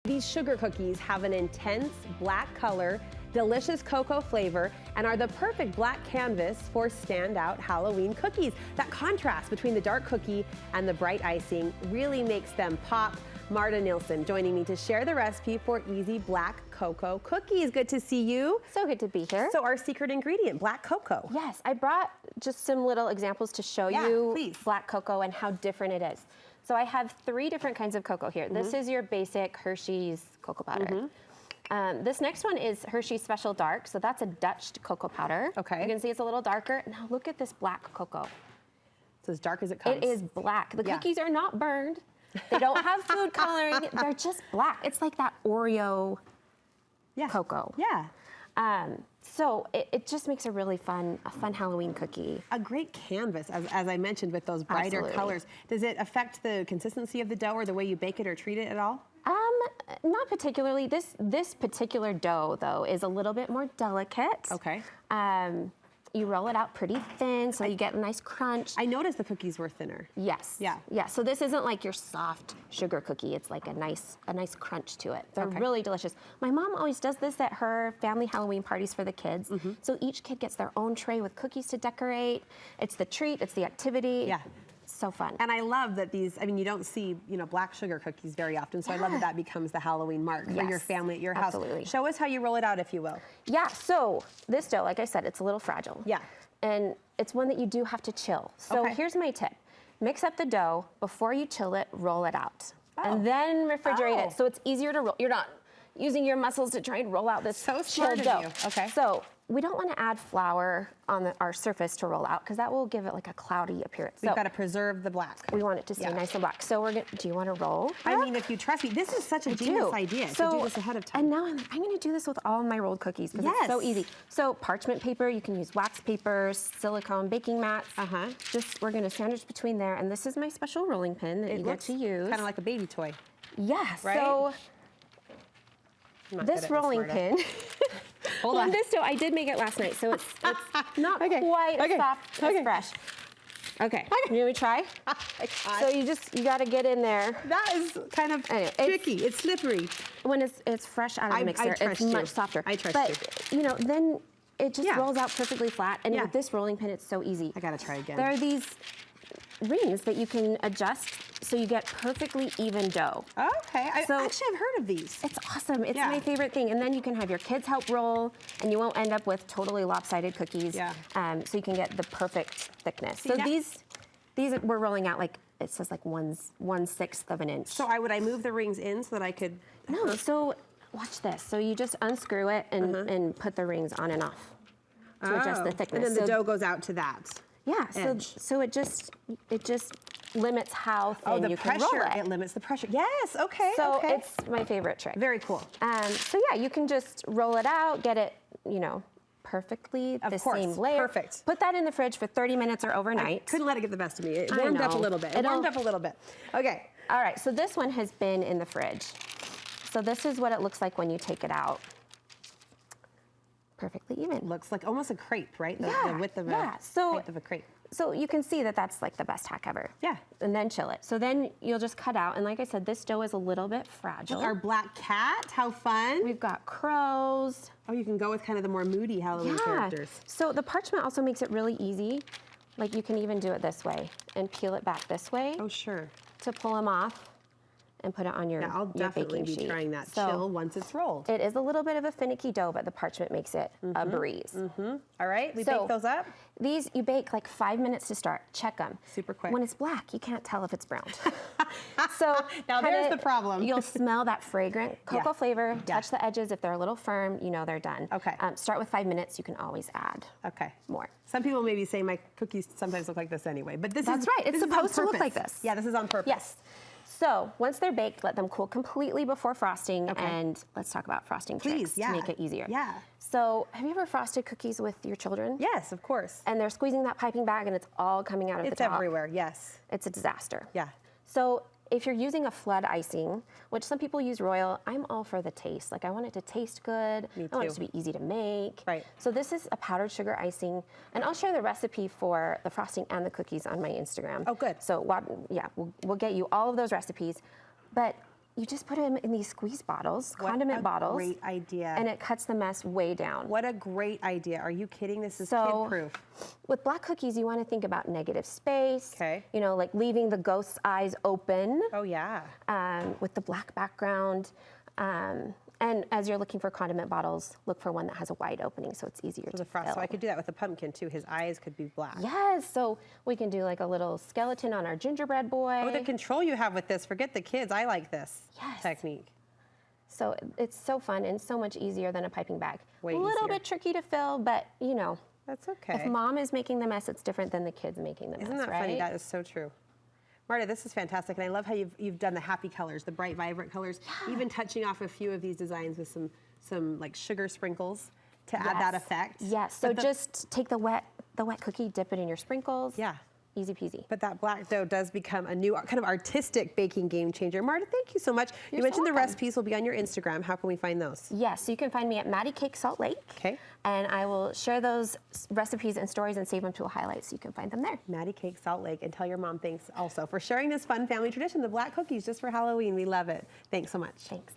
These sugar cookies have an intense black color, delicious cocoa flavor, and are the perfect black canvas for standout Halloween cookies. That contrast between the dark cookie and the bright icing really makes them pop. Marta Nielson joining me to share the recipe for easy black cocoa cookies. Good to see you. So good to be here. So our secret ingredient, black cocoa. Yes, I brought just some little examples to show you please. Black cocoa and how different it is. So I have 3 different kinds of cocoa here. This is your basic Hershey's cocoa powder. This next one is Hershey's Special Dark. So that's a Dutch cocoa powder. Okay. You can see it's a little darker. Now look at this black cocoa. It's as dark as it comes. It is black. The cookies are not burned. They don't have food coloring. They're just black. It's like that Oreo cocoa. Yeah. So it just makes a really fun Halloween cookie. A great canvas, as I mentioned, with those brighter colors. Does it affect the consistency of the dough or the way you bake it or treat it at all? Not particularly. This particular dough, though, is a little bit more delicate. Okay. You roll it out pretty thin so you get a nice crunch. I noticed the cookies were thinner. Yes. Yeah. Yeah. So this isn't like your soft sugar cookie. It's like a nice crunch to it. They're really delicious. My mom always does this at her family Halloween parties for the kids. So each kid gets their own tray with cookies to decorate. It's the treat. It's the activity. Yeah. So fun. And I love that these, I mean, you don't see, black sugar cookies very often, so I love that that becomes the Halloween mark for your family at your house. Absolutely. Show us how you roll it out, if you will. Yeah, so this dough, like I said, it's a little fragile. Yeah. And it's one that you do have to chill. So here's my tip. Mix up the dough. Before you chill it, roll it out. And then refrigerate it, so it's easier to roll. You're not using your muscles to try and roll out this chilled dough. Okay. So we don't want to add flour on our surface to roll out because that will give it like a cloudy appearance. We've got to preserve the black. We want it to stay nice and black. So we're gonna, do you want to roll? I mean, if you trust me, this is such a genius idea to do this ahead of time. And now I'm going to do this with all of my rolled cookies because it's so easy. So parchment paper, you can use wax papers, silicone baking mats. Just we're going to sandwich between there, and this is my special rolling pin that you get to use. Kind of like a baby toy. Yeah. Right? So this rolling pin. Hold on. This dough, I did make it last night, so it's not quite as soft as fresh. Okay, you want me to try? So you got to get in there. That is kind of tricky. It's slippery. When it's fresh out of the mixer, it's much softer. I trust you. But then it just rolls out perfectly flat. And with this rolling pin, it's so easy. I got to try again. There are these rings that you can adjust so you get perfectly even dough. Okay, actually I've heard of these. It's awesome. It's my favorite thing. And then you can have your kids help roll, and you won't end up with totally lopsided cookies. So you can get the perfect thickness. So these we're rolling out like, it says like 1/6 of an inch. So would I move the rings in so that I could? No, so watch this. So you just unscrew it and put the rings on and off to adjust the thickness. And then the dough goes out to that. Yeah, so it just limits how thin you can roll it. It limits the pressure. Yes, okay. So it's my favorite trick. Very cool. So yeah, you can just roll it out, get it, perfectly the same layer. Perfect. Put that in the fridge for 30 minutes or overnight. I couldn't let it get the best of me. It warmed up a little bit. It warmed up a little bit. Okay. All right, so this one has been in the fridge. So this is what it looks like when you take it out. Perfectly even. Looks like almost a crepe, right? The width of height of a crepe. So you can see that that's like the best hack ever. Yeah. And then chill it. So then you'll just cut out. And like I said, this dough is a little bit fragile. Our black cat, how fun. We've got crows. Oh, you can go with kind of the more moody Halloween characters. So the parchment also makes it really easy. Like you can even do it this way and peel it back this way. Oh, sure. To pull them off and put it on your baking sheet. I'll definitely be trying that chill once it's rolled. It is a little bit of a finicky dough, but the parchment makes it a breeze. All right, we bake those up? These, you bake like 5 minutes to start. Check them. Super quick. When it's black, you can't tell if it's browned. So now there's the problem. You'll smell that fragrant cocoa flavor. Touch the edges. If they're a little firm, they're done. Okay. Start with 5 minutes. You can always add more. Some people maybe say my cookies sometimes look like this anyway, but That's right. It's supposed to look like this. Yeah, this is on purpose. Yes. So once they're baked, let them cool completely before frosting, and let's talk about frosting tricks to make it easier. Yeah. So have you ever frosted cookies with your children? Yes, of course. And they're squeezing that piping bag, and it's all coming out of the top. It's everywhere, yes. It's a disaster. Yeah. So if you're using a flood icing, which some people use royal, I'm all for the taste. Like I want it to taste good. Me too. I want it to be easy to make. Right. So this is a powdered sugar icing, and I'll share the recipe for the frosting and the cookies on my Instagram. Oh, good. So we'll get you all of those recipes. But you just put them in these squeeze bottles, What condiment a bottles. great idea. And it cuts the mess way down. What a great idea. Are you kidding? This is So, kid-proof. With black cookies, you want to think about negative space. Okay. You know, like leaving the ghost's eyes open. Oh, yeah. With the black background. And as you're looking for condiment bottles, look for one that has a wide opening so it's easier to The frost. fill. So I could do that with the pumpkin, too. His eyes could be black. Yes, so we can do like a little skeleton on our gingerbread boy. Oh, the control you have with this. Forget the kids. I like this Yes. technique. So it's so fun and so much easier than a piping bag. Way a little easier. bit tricky to fill, but you know, That's okay. if mom is making the mess, it's different than the kids making the Isn't mess, that right? funny? That is so true. Marta, this is fantastic, and I love how you've done the happy colors, the bright, vibrant colors, even touching off a few of these designs with some like sugar sprinkles to add that effect. Yes, so just take the wet cookie, dip it in your sprinkles. Yeah. Easy peasy. But that black dough does become a new kind of artistic baking game changer. Marta, thank you so much. You You're so mentioned the welcome. recipes will be on your Instagram. How can we find those? Yes, so you can find me at Maddie Cake Salt Lake. Okay. And I will share those recipes and stories and save them to a highlight so you can find them there. Maddie Cake Salt Lake, and tell your mom thanks also for sharing this fun family tradition, the black cookies, just for Halloween. We love it. Thanks so much. Thanks.